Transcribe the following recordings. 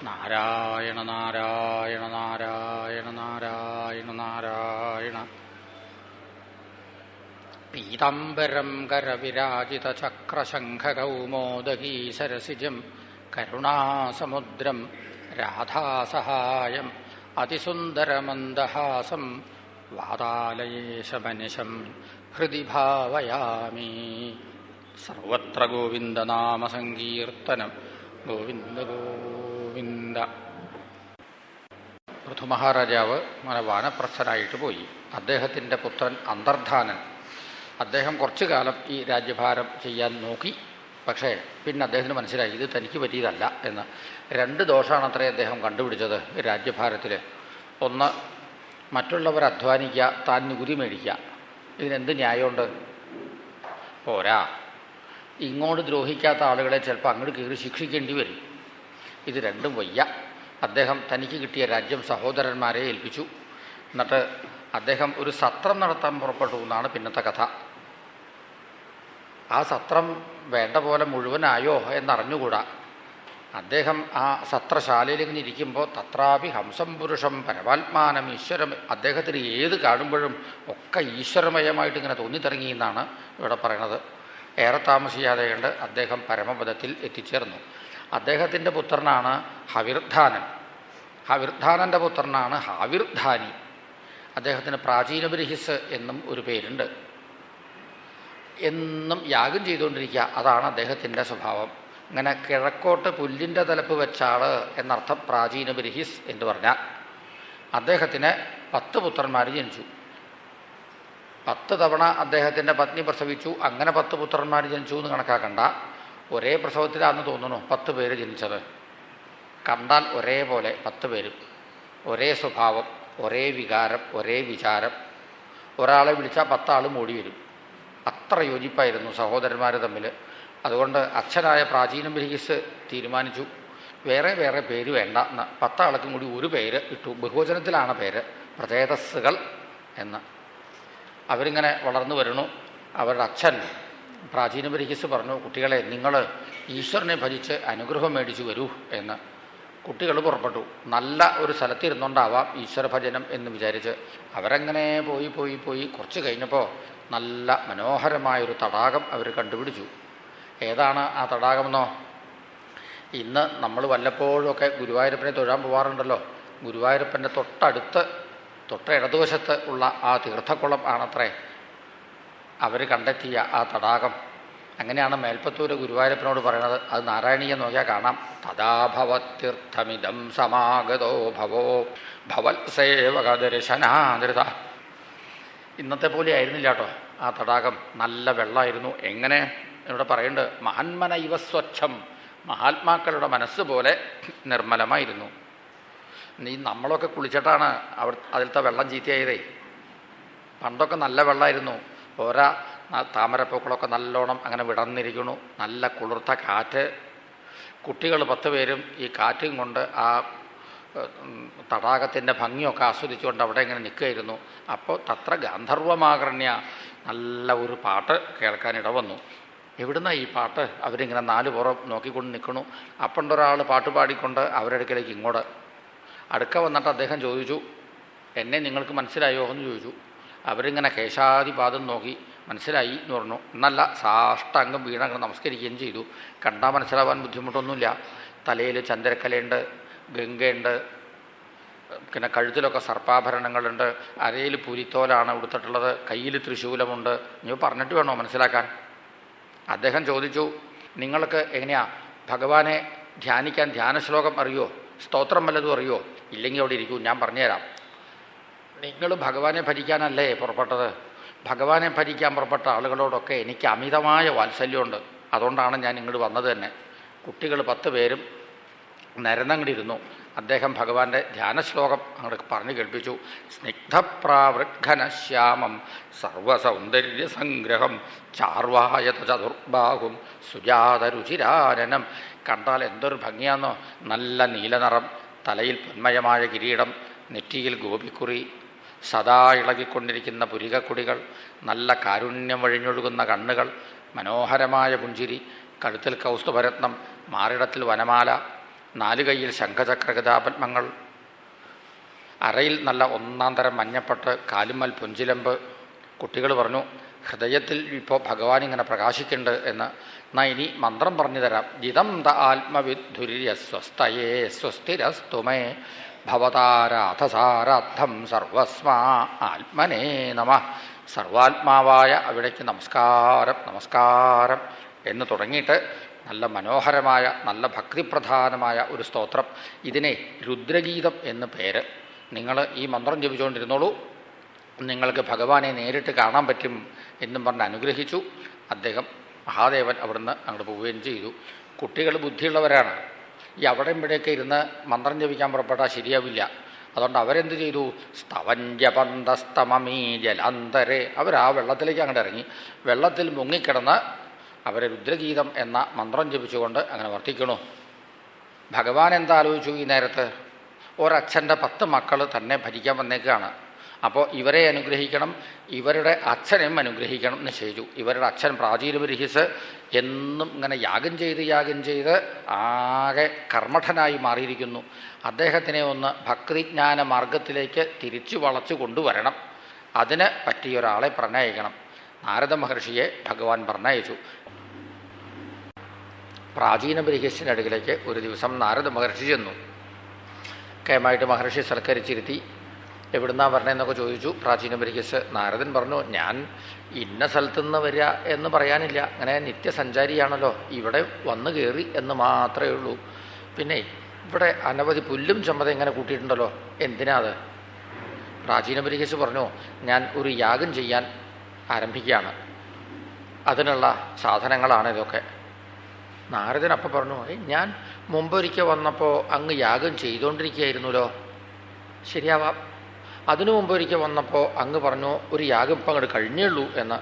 നാരായണ നാരായണ നാരായണ നാരായണ നാരായണ. പീതാംബരം കരവിരാജിതചക്രശംഖകൗമോദഗീ സരസിജം കരുണാസമുദ്രം രാധാസഹായം അതിസുന്ദരമന്ദഹാസം വാതാലയേശമനിശം ഹൃദി ഭാവയാമി. സർവത്ര ഗോവിന്ദനാമസങ്കീർത്തനം. ഗോവിന്ദ ഗോവിന്ദ. പൃഥുമഹാരാജാവ് അങ്ങനെ വാനപ്രസ്ഥനായിട്ട് പോയി. അദ്ദേഹത്തിൻ്റെ പുത്രൻ അന്തർധാനൻ, അദ്ദേഹം കുറച്ചു കാലം ഈ രാജ്യഭാരം ചെയ്യാൻ നോക്കി. പക്ഷേ പിന്നെ അദ്ദേഹത്തിന് മനസ്സിലായി ഇത് തനിക്ക് പറ്റിയതല്ല എന്ന്. രണ്ട് ദോഷമാണത്രേ അദ്ദേഹം കണ്ടുപിടിച്ചത് രാജ്യഭാരത്തിൽ. ഒന്ന്, മറ്റുള്ളവർ അധ്വാനിക്കുക, താൻ നികുതി മേടിക്കുക. ഇതിനെന്ത് ന്യായമുണ്ട്? പോരാ, ഇങ്ങോട്ട് ദ്രോഹിക്കാത്ത ആളുകളെ ചിലപ്പോൾ അങ്ങോട്ട് കയറി ശിക്ഷിക്കേണ്ടി വരും. ഇത് രണ്ടും വയ്യ. അദ്ദേഹം തനിക്ക് കിട്ടിയ രാജ്യം സഹോദരന്മാരെ ഏൽപ്പിച്ചു. എന്നിട്ട് അദ്ദേഹം ഒരു സത്രം നടത്താൻ പുറപ്പെട്ടു എന്നാണ് പിന്നത്തെ കഥ. ആ സത്രം വേണ്ട പോലെ മുഴുവനായോ എന്നറിഞ്ഞുകൂടാ. അദ്ദേഹം ആ സത്രശാലയിൽ ഇങ്ങനെ ഇരിക്കുമ്പോൾ തത്രാപി ഹംസം പുരുഷം പരമാത്മാനം ഈശ്വരം, അദ്ദേഹത്തിന് ഏത് കാണുമ്പോഴും ഒക്കെ ഈശ്വരമയമായിട്ട് ഇങ്ങനെ തോന്നിത്തിറങ്ങി എന്നാണ് ഇവിടെ പറയണത്. ഏറെ താമസിയാതെ കണ്ട് അദ്ദേഹം പരമപദത്തിൽ എത്തിച്ചേർന്നു. അദ്ദേഹത്തിൻ്റെ പുത്രനാണ് ഹവിർധാനൻ. ഹവിർധാനൻ്റെ പുത്രനാണ് ഹാവിർധാനി. അദ്ദേഹത്തിന് പ്രാചീനബരിഹിസ് എന്നും ഒരു പേരുണ്ട്. എന്നും യാഗം ചെയ്തുകൊണ്ടിരിക്കുക, അതാണ് അദ്ദേഹത്തിൻ്റെ സ്വഭാവം. ഇങ്ങനെ കിഴക്കോട്ട് പുല്ലിൻ്റെ തലപ്പ് വെച്ചാള് എന്നർത്ഥം പ്രാചീനബരിഹിസ് എന്ന് പറഞ്ഞാൽ. അദ്ദേഹത്തിന് 10 പുത്രന്മാർ ജനിച്ചു. 10 തവണ അദ്ദേഹത്തിൻ്റെ പത്നി പ്രസവിച്ചു. അങ്ങനെ 10 പുത്രന്മാർ ജനിച്ചു എന്ന് കണക്കാക്കണ്ട. ഒരേ പ്രസവത്തിലാണെന്ന് തോന്നുന്നു 10 പേര് ജനിച്ചത്. കണ്ടാൽ ഒരേപോലെ 10 പേരും ഒരേ സ്വഭാവം, ഒരേ വികാരം, ഒരേ വിചാരം. ഒരാളെ വിളിച്ചാൽ 10 ആളും ഓടി വരും. അത്ര യോജിപ്പായിരുന്നു സഹോദരന്മാർ തമ്മിൽ. അതുകൊണ്ട് അച്ഛനായ പ്രാചീന ബിർഹിസ് തീരുമാനിച്ചു വേറെ വേറെ പേര് വേണ്ട എന്ന്. 10 ആൾക്കും കൂടി ഒരു പേര് ഇട്ടു. ബഹുവചനത്തിലാണ് പേര്, പ്രചേതസ്സുകൾ എന്ന്. അവരിങ്ങനെ വളർന്നു വരണു. അവരുടെ അച്ഛൻ പ്രാചീന ബിർഹിസ് പറഞ്ഞു, കുട്ടികളെ നിങ്ങൾ ഈശ്വരനെ ഭജിച്ച് അനുഗ്രഹം മേടിച്ചു വരൂ എന്ന്. കുട്ടികൾ പുറപ്പെട്ടു. നല്ല ഒരു സ്ഥലത്തിരുന്നുകൊണ്ടാവാം ഈശ്വരഭജനം എന്ന് വിചാരിച്ച് അവരങ്ങനെ പോയി പോയി പോയി കുറച്ച് കഴിഞ്ഞപ്പോൾ നല്ല മനോഹരമായൊരു തടാകം അവർ കണ്ടുപിടിച്ചു. ഏതാണ് ആ തടാകമെന്നോ? ഇന്ന് നമ്മൾ വല്ലപ്പോഴുമൊക്കെ ഗുരുവായൂരപ്പനെ തൊഴാൻ പോവാറുണ്ടല്ലോ. ഗുരുവായൂരപ്പൻ്റെ തൊട്ട ഇടതുവശത്ത് ഉള്ള ആ തീർത്ഥക്കുളം ആണത്രേ അവർ കണ്ടെത്തിയ ആ തടാകം. അങ്ങനെയാണ് മേൽപ്പത്തൂര് ഗുരുവായൂരപ്പനോട് പറയണത്. അത് നാരായണീയം നോക്കിയാൽ കാണാം. തഥാഭവത്തീർത്ഥമിതം സമാഗതോ ഭവോ ഭവത്സേവകദർശനാദൃത. ഇന്നത്തെ പോലെ ആയിരുന്നില്ല കേട്ടോ ആ തടാകം. നല്ല വെള്ളമായിരുന്നു. എങ്ങനെ ഇവിടെ പറയുന്നുണ്ട്, മഹാന്മന ഇവ സ്വച്ഛം, മഹാത്മാക്കളുടെ മനസ്സ് പോലെ നിർമ്മലമായിരുന്നു. നമ്മളൊക്കെ കുളിച്ചിട്ടാണ് അതിലത്തെ വെള്ളം ചീത്തയായതേ. പണ്ടൊക്കെ നല്ല വെള്ളമായിരുന്നു. പോരാ, താമരപ്പൂക്കളൊക്കെ നല്ലോണം അങ്ങനെ വിടർന്നിരിക്കണു. നല്ല കുളിർത്ത കാറ്റ്. കുട്ടികൾ 10 പേരും ഈ കാറ്റും കൊണ്ട് ആ തടാകത്തിൻ്റെ ഭംഗിയൊക്കെ ആസ്വദിച്ചുകൊണ്ട് അവിടെ ഇങ്ങനെ നിൽക്കുകയായിരുന്നു. അപ്പോൾ തത്ര ഗാന്ധർവമാകർണ്യ, നല്ല ഒരു പാട്ട് കേൾക്കാനിട വന്നു. എവിടുന്ന ഈ പാട്ട്? അവരിങ്ങനെ 4 പുറം നോക്കിക്കൊണ്ട് നിൽക്കണു. അപ്പണ്ടൊരാൾ പാട്ട് പാടിക്കൊണ്ട് അവരുടെ അടുക്കലേക്ക് ഇങ്ങോട്ട് അടുക്ക വന്നിട്ട് അദ്ദേഹം ചോദിച്ചു, എന്നെ നിങ്ങൾക്ക് മനസ്സിലായോ എന്ന് ചോദിച്ചു. അവരിങ്ങനെ കേശാദിപാദം നോക്കി മനസ്സിലായി എന്ന് പറഞ്ഞു. എന്നല്ല, സാഷ്ടാംഗം വീണങ്ങൾ നമസ്കരിക്കുകയും ചെയ്തു. കണ്ടാൽ മനസ്സിലാവാൻ ബുദ്ധിമുട്ടൊന്നുമില്ല. തലയിൽ ചന്ദ്രക്കലയുണ്ട്, ഗംഗയുണ്ട്, പിന്നെ കഴുത്തിലൊക്കെ സർപ്പാഭരണങ്ങളുണ്ട്, അരയിൽ പുലിത്തോലാണ് ഉടുത്തിട്ടുള്ളത്, കയ്യിൽ ത്രിശൂലമുണ്ട്. നീ പറഞ്ഞിട്ട് വേണോ മനസ്സിലാക്കാൻ? അദ്ദേഹം ചോദിച്ചു, നിങ്ങൾക്ക് എങ്ങനെയാ ഭഗവാനെ ധ്യാനിക്കാൻ ധ്യാനശ്ലോകം അറിയോ? സ്തോത്രം വല്ലതും അറിയോ? ഇല്ലെങ്കിൽ അവിടെ ഇരിക്കൂ, ഞാൻ പറഞ്ഞുതരാം. നിങ്ങൾ ഭഗവാനെ ഭജിക്കാനല്ലേ പുറപ്പെട്ടത്? ഭഗവാനെ ഭജിക്കാൻ പുറപ്പെട്ട ആളുകളോടൊക്കെ എനിക്ക് അമിതമായ വാത്സല്യമുണ്ട്. അതുകൊണ്ടാണ് ഞാൻ ഇങ്ങോട്ട് വന്നത് തന്നെ. കുട്ടികൾ 10 പേരും നിരന്നങ്ങിടിരുന്നു. അദ്ദേഹം ഭഗവാന്റെ ധ്യാനശ്ലോകം അങ്ങോട്ട് പറഞ്ഞു കേൾപ്പിച്ചു. സ്നിഗ്ധപ്രാവൃഘനശ്യാമം സർവസൗന്ദര്യസംഗ്രഹം ചാർവായത ചതുർബാഹും സുജാതരുചിരാനനം. കണ്ടാൽ എന്തൊരു ഭംഗിയാന്നോ! നല്ല നീലനിറം, തലയിൽ പൊന്മയമായ കിരീടം, നെറ്റിയിൽ ഗോപിക്കുറി, സദാ ഇളകിക്കൊണ്ടിരിക്കുന്ന പുരികക്കുടികൾ, നല്ല കാരുണ്യം വഴിഞ്ഞൊഴുകുന്ന കണ്ണുകൾ, മനോഹരമായ പുഞ്ചിരി, കഴുത്തിൽ കൗസ്തുഭരത്നം, മാറിടത്തിൽ വനമാല, 4 കൈയിൽ ശംഖചക്രഗദാപത്മങ്ങൾ, അരയിൽ നല്ല ഒന്നാം തരം മഞ്ഞപ്പട്ട്, കാലുമ്മൽ പുഞ്ചിലമ്പ്. കുട്ടികൾ പറഞ്ഞു, ഹൃദയത്തിൽ ഇപ്പോൾ ഭഗവാൻ ഇങ്ങനെ പ്രകാശിക്കുന്നുണ്ട് എന്ന്. എന്നാൽ ഇനി മന്ത്രം പറഞ്ഞു തരാം. ജിതം ദ ആത്മവിദ്ധുര്യ സ്വസ്ഥയേ സ്വസ്തിരസ്തുമേ ഭവതാരാധസാരാദ്ധം സർവസ്മാ ആത്മനേ നമ. സർവാത്മാവായ അവിടേക്ക് നമസ്കാരം നമസ്കാരം എന്ന് തുടങ്ങിയിട്ട് നല്ല മനോഹരമായ നല്ല ഭക്തിപ്രധാനമായ ഒരു സ്തോത്രം. ഇതിനെ രുദ്രഗീതം എന്ന് പേര്. നിങ്ങൾ ഈ മന്ത്രം ജപിച്ചുകൊണ്ടിരുന്നോളൂ, നിങ്ങൾക്ക് ഭഗവാനെ നേരിട്ട് കാണാൻ പറ്റും എന്നും പറഞ്ഞ് അനുഗ്രഹിച്ചു. അദ്ദേഹം മഹാദേവൻ അവിടുന്ന് അങ്ങോട്ട് പോവുകയും ചെയ്തു. കുട്ടികൾ ബുദ്ധിയുള്ളവരാണ്. ഈ അവിടെ ഇവിടെയൊക്കെ ഇരുന്ന് മന്ത്രം ജപിക്കാൻ പുറപ്പെട്ടാൽ ശരിയാവില്ല. അതുകൊണ്ട് അവരെന്ത് ചെയ്തു? സ്തവഞ്ജപന്തസ്തമമീ ജലാന്തരെ. അവർ ആ വെള്ളത്തിലേക്ക് അങ്ങോട്ട് ഇറങ്ങി വെള്ളത്തിൽ മുങ്ങിക്കിടന്ന് അവരെ രുദ്രഗീതം എന്ന മന്ത്രം ജപിച്ചുകൊണ്ട് അങ്ങനെ വർത്തിക്കണു. ഭഗവാൻ എന്താ ആലോചിച്ചു? ഈ നേരത്ത് ഒരച്ഛൻ്റെ 10 മക്കൾ തന്നെ ഭരിക്കാൻ വന്നേക്കാണ്. അപ്പോൾ ഇവരെ അനുഗ്രഹിക്കണം, ഇവരുടെ അച്ഛനെയും അനുഗ്രഹിക്കണം എന്ന് നിശ്ചയിച്ചു. ഇവരുടെ അച്ഛൻ പ്രാചീനബർഹിസ് എന്നും ഇങ്ങനെ യാഗം ചെയ്ത് ആകെ കർമ്മഠനായി മാറിയിരിക്കുന്നു. അദ്ദേഹത്തിനെ ഒന്ന് ഭക്തിജ്ഞാന മാർഗത്തിലേക്ക് തിരിച്ചു വളച്ചു കൊണ്ടുവരണം. അതിന് പറ്റിയ ഒരാളെ പറഞ്ഞയക്കണം. നാരദ മഹർഷിയെ ഭഗവാൻ പറഞ്ഞയച്ചു. പ്രാചീന ബർഹിസിൻ്റെ അടുക്കിലേക്ക് ഒരു ദിവസം നാരദ മഹർഷി ചെന്നു. കേമായിട്ട് മഹർഷി സൽക്കരിച്ചിരുത്തി. എവിടുന്നാ വരണേന്നൊക്കെ ചോദിച്ചു. പ്രാചീന ബർഹിസ്. നാരദൻ പറഞ്ഞു, ഞാൻ ഇന്ന സ്ഥലത്തുനിന്ന് വരിക എന്ന് പറയാനില്ല, അങ്ങനെ നിത്യസഞ്ചാരിയാണല്ലോ, ഇവിടെ വന്നു കയറി എന്ന് മാത്രമേ ഉള്ളൂ. പിന്നെ ഇവിടെ അനവധി പുല്ലും ചമ്മത ഇങ്ങനെ കൂട്ടിയിട്ടുണ്ടല്ലോ, എന്തിനാ അത്? പ്രാചീന ബർഹിസ് പറഞ്ഞു, ഞാൻ ഒരു യാഗം ചെയ്യാൻ ആരംഭിക്കുകയാണ്, അതിനുള്ള സാധനങ്ങളാണ് ഇതൊക്കെ. നാരദൻ അപ്പം പറഞ്ഞു, ഞാൻ മുമ്പൊരിക്കൽ വന്നപ്പോൾ അങ്ങ് യാഗം ചെയ്തുകൊണ്ടിരിക്കുകയായിരുന്നല്ലോ. ശരിയാവാം. അതിനു മുമ്പൊരിക്കൽ വന്നപ്പോൾ അങ്ങ് പറഞ്ഞു ഒരു യാഗം ഇപ്പം അങ്ങോട്ട് കഴിഞ്ഞുള്ളൂ എന്ന്.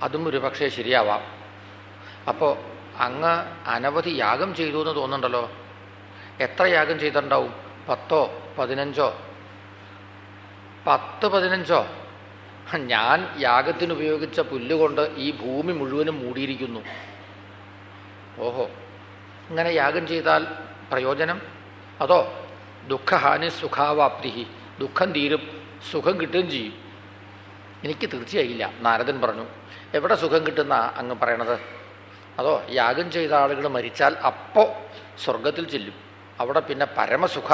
അതും ഒരു പക്ഷേ ശരിയാവാം. അപ്പോൾ അങ്ങ് അനവധി യാഗം ചെയ്തു എന്ന് തോന്നുന്നുണ്ടല്ലോ. എത്ര യാഗം ചെയ്തിട്ടുണ്ടാവും? 10 15? 10 15? ഞാൻ യാഗത്തിന് ഉപയോഗിച്ച പുല്ലുകൊണ്ട് ഈ ഭൂമി മുഴുവനും മൂടിയിരിക്കുന്നു. ഓഹോ, ഇങ്ങനെ യാഗം ചെയ്താൽ പ്രയോജനം? അതോ ദുഃഖഹാനി സുഖാവാപ്തി, ദുഃഖം തീരും സുഖം കിട്ടുകയും ചെയ്യും? എനിക്ക് തീർച്ചയായില്ല. നാരദൻ പറഞ്ഞു, എവിടെ സുഖം കിട്ടുന്ന അങ്ങ് പറയണത്? അതോ യാഗം ചെയ്ത ആളുകൾ മരിച്ചാൽ അപ്പോൾ സ്വർഗത്തിൽ ചെല്ലും, അവിടെ പിന്നെ പരമസുഖ.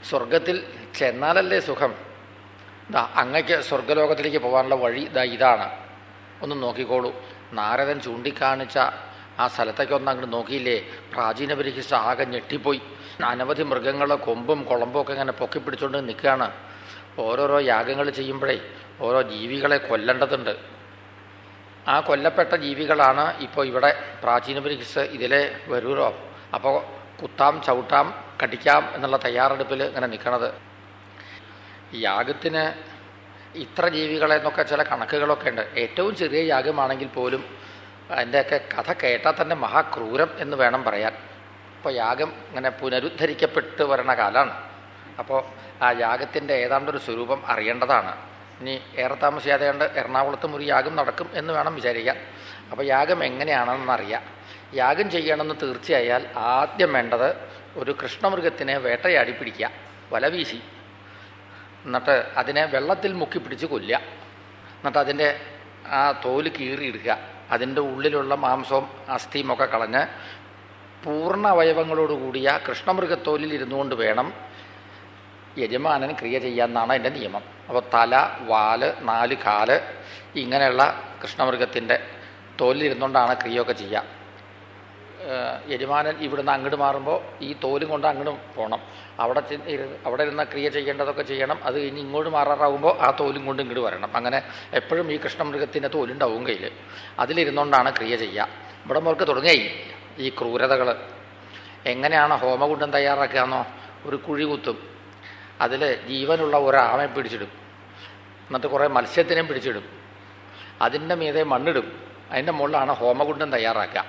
സ്വർഗത്തിൽ ചെന്നാലല്ലേ സുഖം. അങ്ങക്ക് സ്വർഗലോകത്തിലേക്ക് പോകാനുള്ള വഴി ഇതാണ്, ഒന്ന് നോക്കിക്കോളൂ. നാരദൻ ചൂണ്ടിക്കാണിച്ച ആ സ്ഥലത്തേക്കൊന്നും അങ്ങോട്ട് നോക്കിയില്ലേ, പ്രാചീന ബർഹിസ് ആകെ ഞെട്ടിപ്പോയി. അനവധി മൃഗങ്ങൾ കൊമ്പും കുളമ്പും ഒക്കെ ഇങ്ങനെ പൊക്കിപ്പിടിച്ചുകൊണ്ട് നിൽക്കുകയാണ്. ഓരോരോ യാഗങ്ങൾ ചെയ്യുമ്പോഴേ ഓരോ ജീവികളെ കൊല്ലേണ്ടതുണ്ട്. ആ കൊല്ലപ്പെട്ട ജീവികളാണ് ഇപ്പോൾ ഇവിടെ പ്രാചീന ബർഹിസ് ഇതിലെ വരൂരോ, അപ്പോൾ കുത്താം ചവിട്ടാം കടിക്കാം എന്നുള്ള തയ്യാറെടുപ്പിൽ ഇങ്ങനെ നിൽക്കണത്. യാഗത്തിന് ഇത്ര ജീവികളെ എന്നൊക്കെ ചില കണക്കുകളൊക്കെ ഉണ്ട്. ഏറ്റവും ചെറിയ യാഗമാണെങ്കിൽ പോലും അതിൻ്റെയൊക്കെ കഥ കേട്ടാൽ തന്നെ മഹാക്രൂരം എന്ന് വേണം പറയാൻ. ഇപ്പോൾ യാഗം ഇങ്ങനെ പുനരുദ്ധരിക്കപ്പെട്ട് വരണ കാലമാണ്. അപ്പോൾ ആ യാഗത്തിൻ്റെ ഏതാണ്ടൊരു സ്വരൂപം അറിയേണ്ടതാണ്. ഇനി ഏറെ താമസിയാതെ കണ്ട് എറണാകുളത്തും ഒരു യാഗം നടക്കും എന്ന് വേണം വിചാരിക്കാൻ. അപ്പോൾ യാഗം എങ്ങനെയാണെന്നറിയാം. യാഗം ചെയ്യണമെന്ന് തീർച്ചയായാൽ ആദ്യം വേണ്ടത് ഒരു കൃഷ്ണമൃഗത്തിനെ വേട്ടയാടി പിടിക്കുക, വല വീശി. എന്നിട്ട് അതിനെ വെള്ളത്തിൽ മുക്കിപ്പിടിച്ച് കൊല്ലുക. എന്നിട്ട് അതിൻ്റെ ആ തോല് കീറിയിടുക. അതിൻ്റെ ഉള്ളിലുള്ള മാംസവും അസ്ഥിയും ഒക്കെ കളഞ്ഞ് പൂർണ്ണ അവയവങ്ങളോടുകൂടിയ കൃഷ്ണമൃഗത്തോലിൽ ഇരുന്നുകൊണ്ട് വേണം യജമാനൻ ക്രിയ ചെയ്യാമെന്നാണ് എൻ്റെ നിയമം. അപ്പോൾ തല, വാല്, 4 കാല് ഇങ്ങനെയുള്ള കൃഷ്ണമൃഗത്തിൻ്റെ തോലിലിരുന്നുകൊണ്ടാണ് ക്രിയയൊക്കെ ചെയ്യുക. യജമാനൻ ഇവിടുന്ന് അങ്ങോട്ട് മാറുമ്പോൾ ഈ തോലും കൊണ്ട് അങ്ങോട്ട് പോകണം. അവിടെ ഇരുന്ന ക്രിയ ചെയ്യേണ്ടതൊക്കെ ചെയ്യണം. അത് കഴിഞ്ഞ് ഇങ്ങോട്ട് മാറാറാകുമ്പോൾ ആ തോലും കൊണ്ട് ഇങ്ങോട്ട് വരണം. അങ്ങനെ എപ്പോഴും ഈ കൃഷ്ണമൃഗത്തിൻ്റെ തോലുണ്ടാവും കയ്യിൽ. അതിലിരുന്നുകൊണ്ടാണ് ക്രിയ ചെയ്യുക. ഇവിടെ മുതൽക്ക് തുടങ്ങി ഈ ക്രൂരതകൾ. എങ്ങനെയാണ് ഹോമകുണ്ഡം തയ്യാറാക്കുകയെന്നോ? ഒരു കുഴി കുത്തും, അതിൽ ജീവനുള്ള ഒരാമെ പിടിച്ചിടും, എന്നിട്ട് കുറേ മത്സ്യത്തിനെയും പിടിച്ചിടും, അതിൻ്റെ മീതെ മണ്ണിടും, അതിൻ്റെ മുകളിലാണ് ഹോമകുണ്ഡം തയ്യാറാക്കുക.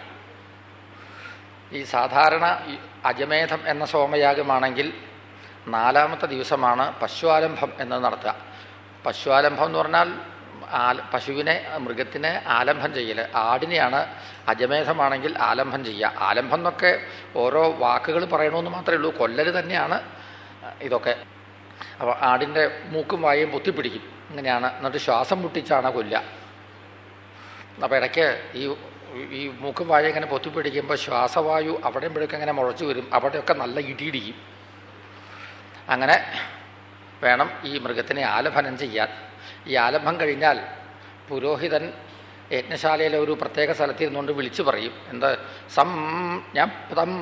ഈ സാധാരണ അജമേധം എന്ന സോമയാഗമാണെങ്കിൽ 4ാമത്തെ ദിവസമാണ് പശ്വാലംഭം എന്നത് നടത്തുക. പശ്വാലംഭം എന്ന് പറഞ്ഞാൽ പശുവിനെ മൃഗത്തിനെ ആലംബം ചെയ്യൽ, ആടിനെയാണ് അജമേധമാണെങ്കിൽ ആലംബം ചെയ്യുക. ആലംബം എന്നൊക്കെ ഓരോ വാക്കുകൾ പറയണമെന്ന് മാത്രമേ ഉള്ളൂ, കൊല്ലൽ തന്നെയാണ് ഇതൊക്കെ. അപ്പോൾ ആടിൻ്റെ മൂക്കും വായും പൊത്തിപ്പിടിക്കും, ഇങ്ങനെയാണ്. എന്നിട്ട് ശ്വാസം മുട്ടിച്ചാണ് കൊല്ലുക. അപ്പോൾ ഇടയ്ക്ക് ഈ മൂക്കും വായ ഇങ്ങനെ പൊത്തിപ്പിടിക്കുമ്പോൾ ശ്വാസവായു അവിടെയും ഇവിടെയൊക്കെ ഇങ്ങനെ മുളച്ചു വരും, അവിടെയൊക്കെ നല്ല ഇടിയിടിക്കും. അങ്ങനെ വേണം ഈ മൃഗത്തിനെ ആലംബനം ചെയ്യാൻ. ഈ ആലംബം കഴിഞ്ഞാൽ പുരോഹിതൻ യജ്ഞശാലയിലെ ഒരു പ്രത്യേക സ്ഥലത്തിരുന്നുകൊണ്ട് വിളിച്ചു പറയും, എന്ത് സംജ്ഞപ്തം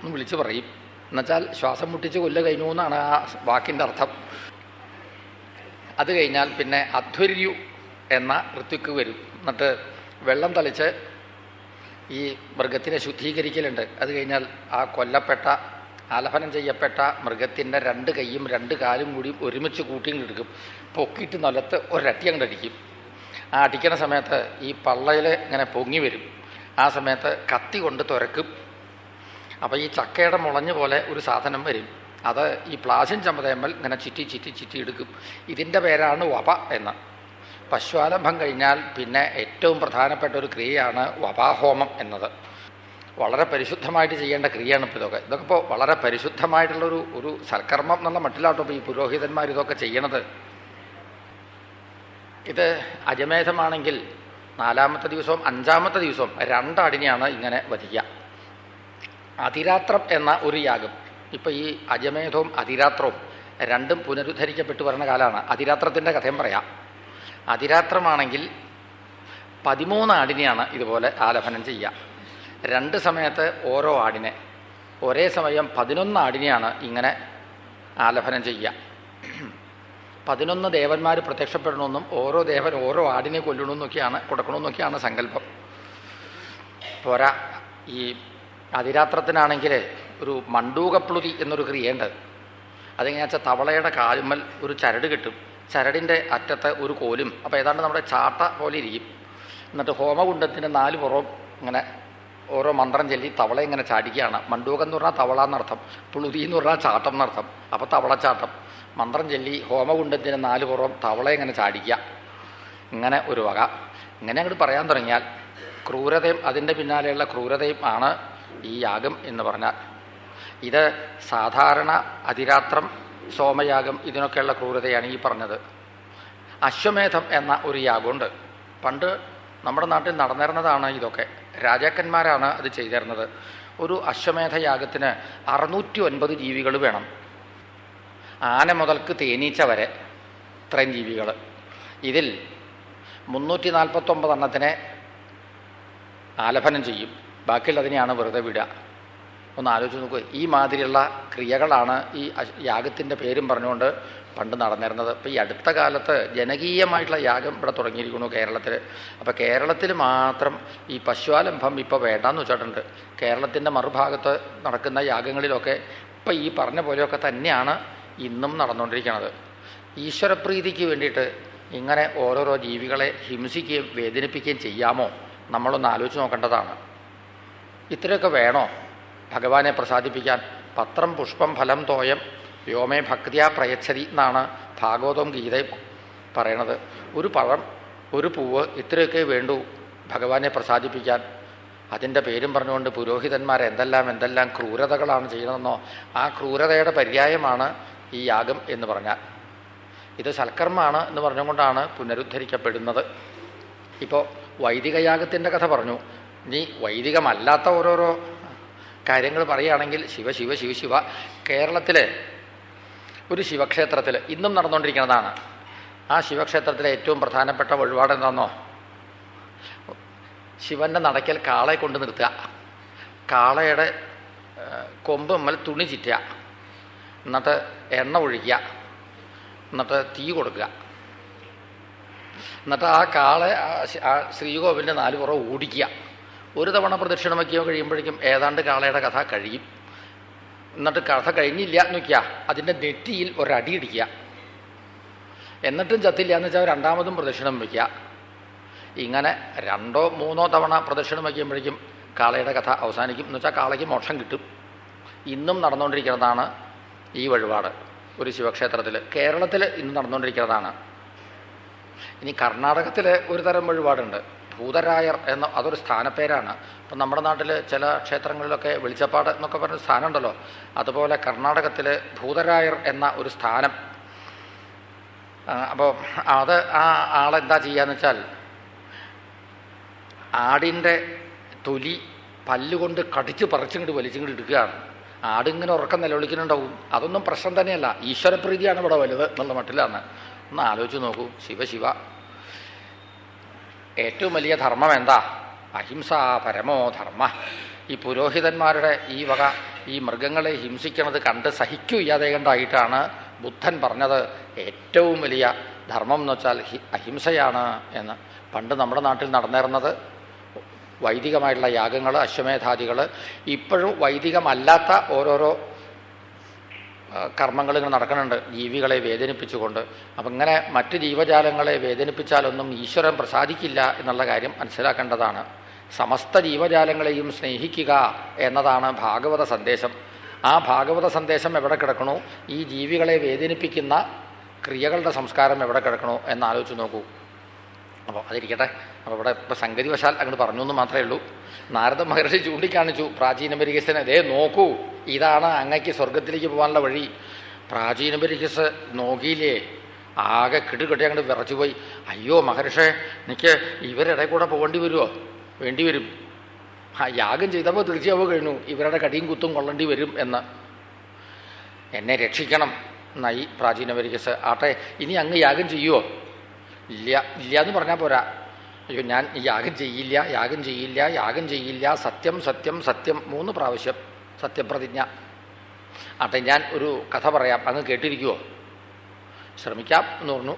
എന്ന് വിളിച്ചു പറയും. എന്നുവെച്ചാൽ ശ്വാസം മുട്ടിച്ച് കൊല്ല കഴിഞ്ഞു എന്നാണ് ആ വാക്കിൻ്റെ അർത്ഥം. അത് കഴിഞ്ഞാൽ പിന്നെ അധ്വര്യു എന്ന ഋത്വിക്ക് വരും. എന്നിട്ട് വെള്ളം തളിച്ച് ഈ മൃഗത്തിനെ ശുദ്ധീകരിക്കലുണ്ട്. അത് കഴിഞ്ഞാൽ ആ കൊല്ലപ്പെട്ട ആലപനം ചെയ്യപ്പെട്ട മൃഗത്തിൻ്റെ 2 കൈയും 2 കാലും കൂടി ഒരുമിച്ച് കൂട്ടിയെടുക്കും, പൊക്കിയിട്ട് നിലത്ത് ഒരട്ടി അങ്ങോട്ട് അടിക്കും. ആ അടിക്കുന്ന സമയത്ത് ഈ പള്ളയിൽ ഇങ്ങനെ പൊങ്ങി വരും. ആ സമയത്ത് കത്തി കൊണ്ട് തുരക്കും. അപ്പോൾ ഈ ചക്കയുടെ മുളഞ്ഞ പോലെ ഒരു സാധനം വരും. അത് ഈ പ്ലാശൻ ചമ്മതയമ്മൽ ഇങ്ങനെ ചിറ്റി എടുക്കും. ഇതിൻ്റെ പേരാണ് വപ എന്ന്. പശുവാലംബം കഴിഞ്ഞാൽ പിന്നെ ഏറ്റവും പ്രധാനപ്പെട്ട ഒരു ക്രിയയാണ് വപാഹോമം എന്നത്. വളരെ പരിശുദ്ധമായിട്ട് ചെയ്യേണ്ട ക്രിയയാണ് ഇപ്പോൾ ഇതൊക്കെ. ഇപ്പോൾ വളരെ പരിശുദ്ധമായിട്ടുള്ളൊരു സൽക്കർമ്മം എന്നുള്ള മട്ടിലാട്ടോ ഇപ്പോൾ ഈ പുരോഹിതന്മാർ ഇതൊക്കെ ചെയ്യണത്. ഇത് അജമേധമാണെങ്കിൽ 4-ാമത്തെ ദിവസവും 5-ാമത്തെ ദിവസവും 2 ആടിനെയാണ് ഇങ്ങനെ വധിക്കുക. അതിരാത്രം എന്ന ഒരു യാഗം, ഇപ്പം ഈ അജമേധവും അതിരാത്രവും രണ്ടും പുനരുദ്ധരിക്കപ്പെട്ടു വരുന്ന കാലമാണ്. അതിരാത്രത്തിൻ്റെ കഥയും പറയാം. അതിരാത്രമാണെങ്കിൽ 13 ആടിനെയാണ് ഇതുപോലെ ആലപനം ചെയ്യുക. 2 സമയത്ത് ഓരോ ആടിനെ, ഒരേ സമയം 11 ആടിനെയാണ് ഇങ്ങനെ ആലപനം ചെയ്യുക. 11 ദേവന്മാർ പ്രത്യക്ഷപ്പെടണമെന്നും ഓരോ ദേവൻ ഓരോ ആടിനെ കൊടുക്കണമെന്നൊക്കെയാണ് സങ്കല്പം. പോരാ, ഈ അതിരാത്രത്തിനാണെങ്കിൽ ഒരു മണ്ടൂകപ്ലുതി എന്നൊരു ക്രിയയുണ്ട്. അതെങ്ങനെയാ വെച്ചാൽ തവളയുടെ കാലുമ്മൽ ഒരു ചരട് കിട്ടും, ചരടിൻ്റെ അറ്റത്ത് ഒരു കോലും, അപ്പോൾ ഏതാണ്ട് നമ്മുടെ ചാട്ട പോലെ ഇരിക്കും. എന്നിട്ട് ഹോമകുണ്ടത്തിന് 4 പുറവും ഇങ്ങനെ ഓരോ മന്ത്രം ചൊല്ലി തവള ഇങ്ങനെ ചാടിക്കുകയാണ്. മണ്ടൂകം എന്ന് പറഞ്ഞാൽ തവള എന്നർത്ഥം, പുളുതി എന്ന് പറഞ്ഞാൽ ചാട്ടം എന്നർത്ഥം. അപ്പോൾ തവളച്ചാട്ടം മന്ത്രം ചൊല്ലി ഹോമകുണ്ടത്തിന് 4 പുറവും തവള ഇങ്ങനെ ചാടിക്കുക. ഇങ്ങനെ ഒരു വക. ഇങ്ങനെ അങ്ങോട്ട് പറയാൻ തുടങ്ങിയാൽ ക്രൂരതയും അതിൻ്റെ പിന്നാലെയുള്ള ക്രൂരതയും ആണ് ഈ യാഗം എന്ന് പറഞ്ഞാൽ. ഇത് സാധാരണ അതിരാത്രം, സോമയാഗം, ഇതിനൊക്കെയുള്ള ക്രൂരതയാണ് ഈ പറഞ്ഞത്. അശ്വമേധം എന്ന ഒരു യാഗമുണ്ട്. പണ്ട് നമ്മുടെ നാട്ടിൽ നടന്നിരുന്നതാണ് ഇതൊക്കെ. രാജാക്കന്മാരാണ് അത് ചെയ്തിരുന്നത്. ഒരു അശ്വമേധ യാഗത്തിന് 609 ജീവികൾ വേണം. ആന മുതൽക്ക് തേനീച്ച വരെ ഇത്രയും ജീവികൾ. ഇതിൽ 349 എണ്ണത്തിനെ ആലപനം ചെയ്യും, ബാക്കിയുള്ളതിനെയാണ് വെറുതെ വിടുക. ഒന്ന് ആലോചിച്ച് നോക്കുക. ഈ മാതിരിയുള്ള ക്രിയകളാണ് ഈ യാഗത്തിൻ്റെ പേരും പറഞ്ഞുകൊണ്ട് പണ്ട് നടന്നിരുന്നത്. ഇപ്പോൾ ഈ അടുത്ത കാലത്ത് ജനകീയമായിട്ടുള്ള യാഗം ഇവിടെ തുടങ്ങിയിരിക്കുന്നു കേരളത്തിൽ. അപ്പോൾ കേരളത്തിൽ മാത്രം ഈ പശുവാലംഭം ഇപ്പോൾ വേണ്ടാന്ന് വെച്ചിട്ടുണ്ട്. കേരളത്തിൻ്റെ മറുഭാഗത്ത് നടക്കുന്ന യാഗങ്ങളിലൊക്കെ ഇപ്പം ഈ പറഞ്ഞ പോലെയൊക്കെ തന്നെയാണ് ഇന്നും നടന്നുകൊണ്ടിരിക്കുന്നത്. ഈശ്വരപ്രീതിക്ക് വേണ്ടിയിട്ട് ഇങ്ങനെ ഓരോരോ ജീവികളെ ഹിംസിക്കുകയും വേദനിപ്പിക്കുകയും ചെയ്യാമോ? നമ്മളൊന്ന് ആലോചിച്ച് നോക്കേണ്ടതാണ്. ഇത്രയൊക്കെ വേണോ ഭഗവാനെ പ്രസാദിപ്പിക്കാൻ? പത്രം പുഷ്പം ഫലം തോയം വ്യോമേ ഭക്തിയാ പ്രയച്ഛതി എന്നാണ് ഭാഗവതവും ഗീതയും പറയണത്. ഒരു പഴം, ഒരു പൂവ്, ഇത്രയൊക്കെ വേണ്ടൂ ഭഗവാനെ പ്രസാദിപ്പിക്കാൻ. അതിൻ്റെ പേരും പറഞ്ഞുകൊണ്ട് പുരോഹിതന്മാർ എന്തെല്ലാം ക്രൂരതകളാണ് ചെയ്യുന്നതെന്നോ. ആ ക്രൂരതയുടെ പര്യായമാണ് ഈ യാഗം എന്ന് പറഞ്ഞാൽ. ഇത് സൽക്കർമ്മമാണ് എന്ന് പറഞ്ഞുകൊണ്ടാണ് പുനരുദ്ധരിക്കപ്പെടുന്നത്. ഇപ്പോൾ വൈദിക യാഗത്തിൻ്റെ കഥ പറഞ്ഞു. ഇനി വൈദികമല്ലാത്ത ഓരോരോ കാര്യങ്ങൾ പറയുകയാണെങ്കിൽ ശിവ കേരളത്തിൽ ഒരു ശിവക്ഷേത്രത്തിൽ ഇന്നും നടന്നുകൊണ്ടിരിക്കുന്നതാണ്. ആ ശിവക്ഷേത്രത്തിലെ ഏറ്റവും പ്രധാനപ്പെട്ട വഴിപാട് എന്താണെന്നോ? ശിവൻ്റെ നടയ്ക്കൽ കാളയെ കൊണ്ട് നിർത്തുക, കാളയുടെ കൊമ്പുമ്മൽ തുണി ചുറ്റുക, എന്നിട്ട് എണ്ണ ഒഴിക്കുക, എന്നിട്ട് തീ കൊടുക്കുക, എന്നിട്ട് ആ കാളെ ആ ശ്രീകോവിലിൻ്റെ 4 പുറം ഓടിക്കുക. ഒരു തവണ പ്രദക്ഷിണം വയ്ക്കുകയോ കഴിയുമ്പോഴേക്കും ഏതാണ്ട് കാളയുടെ കഥ കഴിയും. എന്നിട്ട് കഥ കഴിഞ്ഞില്ല എന്ന് വയ്ക്കുക, അതിൻ്റെ നെറ്റിയിൽ ഒരടി ഇടിക്കുക. എന്നിട്ടും ചത്തില്ല എന്ന് വെച്ചാൽ 2ാമതും പ്രദക്ഷിണം വയ്ക്കുക. ഇങ്ങനെ 2ഓ 3ഓ തവണ പ്രദക്ഷിണം വയ്ക്കുമ്പോഴേക്കും കാളയുടെ കഥ അവസാനിക്കും. എന്ന് വെച്ചാൽ കാളയ്ക്ക് മോക്ഷം കിട്ടും. ഇന്നും നടന്നുകൊണ്ടിരിക്കുന്നതാണ് ഈ വഴിപാട് ഒരു ശിവക്ഷേത്രത്തിൽ. കേരളത്തിൽ ഇന്ന് നടന്നുകൊണ്ടിരിക്കുന്നതാണ്. ഇനി കർണാടകത്തിൽ ഒരു തരം വഴിപാടുണ്ട്, ഭൂതരായർ എന്ന, അതൊരു സ്ഥാനപ്പേരാണ്. ഇപ്പം നമ്മുടെ നാട്ടിൽ ചില ക്ഷേത്രങ്ങളിലൊക്കെ വെളിച്ചപ്പാട് എന്നൊക്കെ പറഞ്ഞ സ്ഥാനമുണ്ടല്ലോ, അതുപോലെ കർണാടകത്തിൽ ഭൂതരായർ എന്ന ഒരു സ്ഥാനം. അപ്പോൾ അത് ആ ആളെന്താ ചെയ്യാന്ന് വെച്ചാൽ, ആടിൻ്റെ തൊലി പല്ലുകൊണ്ട് കടിച്ച് പറിച്ചിങ്ങോട്ട് വലിച്ചിങ്ങോട്ട് എടുക്കുകയാണ്. ആടിങ്ങനെ ഉറക്കം നിലവിളിക്കുന്നുണ്ടാവും. അതൊന്നും പ്രശ്നം തന്നെയല്ല, ഈശ്വരപ്രീതിയാണ് ഇവിടെ വലുത് എന്നുള്ള മട്ടിലാണ്. ഒന്ന് ആലോചിച്ച് നോക്കൂ. ശിവ ഏറ്റവും വലിയ ധർമ്മം എന്താ? അഹിംസ പരമോ ധർമ്മ. ഈ പുരോഹിതന്മാരുടെ ഈ വക ഈ മൃഗങ്ങളെ ഹിംസിക്കുന്നത് കണ്ട് സഹിക്കുകയ്യാതെ കണ്ടായിട്ടാണ് ബുദ്ധൻ പറഞ്ഞത് ഏറ്റവും വലിയ ധർമ്മം എന്ന് വെച്ചാൽ അഹിംസയാണ് എന്ന്. പണ്ട് നമ്മുടെ നാട്ടിൽ നടന്നിരുന്നത് വൈദികമായിട്ടുള്ള യാഗങ്ങൾ, അശ്വമേധാദികൾ. ഇപ്പോഴും വൈദികമല്ലാത്ത ഓരോരോ കർമ്മങ്ങൾ ഇങ്ങനെ നടക്കുന്നുണ്ട്, ജീവികളെ വേദനിപ്പിച്ചുകൊണ്ട്. അപ്പം ഇങ്ങനെ മറ്റ് ജീവജാലങ്ങളെ വേദനിപ്പിച്ചാലൊന്നും ഈശ്വരൻ പ്രസാദിക്കില്ല എന്നുള്ള കാര്യം മനസ്സിലാക്കേണ്ടതാണ്. സമസ്ത ജീവജാലങ്ങളെയും സ്നേഹിക്കുക എന്നതാണ് ഭാഗവത സന്ദേശം. ആ ഭാഗവത സന്ദേശം എവിടെ കിടക്കണോ, ഈ ജീവികളെ വേദനിപ്പിക്കുന്ന ക്രിയകളുടെ സംസ്കാരം എവിടെ കിടക്കണോ എന്നാലോചിച്ച് നോക്കൂ. അപ്പോൾ അതിരിക്കട്ടെ. അപ്പോൾ ഇവിടെ ഇപ്പോൾ സംഗതിവശാൽ അങ്ങോട്ട് പറഞ്ഞു എന്ന് മാത്രമേ ഉള്ളൂ. നാരദ മഹർഷി ചൂണ്ടിക്കാണിച്ചു പ്രാചീന ബരിഹസിനെ, അതേ നോക്കൂ, ഇതാണ് അങ്ങയ്ക്ക് സ്വർഗത്തിലേക്ക് പോകാനുള്ള വഴി. പ്രാചീന ബരിഹസ് നോക്കിയില്ലേ, ആകെ കിടുകിട്ടി അങ്ങോട്ട് വിറച്ചുപോയി. അയ്യോ മഹർഷേ, എനിക്ക് ഇവരുടെ കൂടെ പോകേണ്ടി വരുമോ? വേണ്ടി വരും. യാഗം ചെയ്തപ്പോൾ തീർച്ചയാവും കഴിഞ്ഞു ഇവരുടെ കടിയും കുത്തും കൊള്ളേണ്ടി വരും എന്ന്. എന്നെ രക്ഷിക്കണം എന്നായി പ്രാചീന ബരിഹസ്. ആട്ടെ, ഇനി അങ്ങ് യാഗം ചെയ്യുമോ? ഇല്ല എന്ന് പറഞ്ഞാൽ പോരാ. അയ്യോ ഞാൻ യാഗം ചെയ്യില്ല, യാഗം ചെയ്യില്ല, യാഗം ചെയ്യില്ല, സത്യം സത്യം സത്യം 3 പ്രാവശ്യം സത്യപ്രതിജ്ഞ. ആട്ടെ, ഞാൻ ഒരു കഥ പറയാം, അങ്ങ് കേട്ടിരിക്കുമോ? ശ്രമിക്കാം എന്ന് പറഞ്ഞു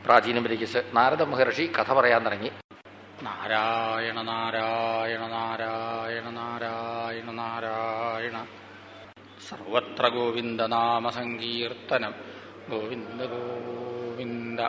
പ്രാചീന ബരിഹസ്. നാരദ മഹർഷി കഥ പറയാൻ തുടങ്ങി. നാരായണ നാരായണ നാരായണ നാരായണ നാരായണ, സർവത്ര ഗോവിന്ദ നാമ സങ്കീർത്തനം. ഗോവിന്ദ ഗോവിന്ദ.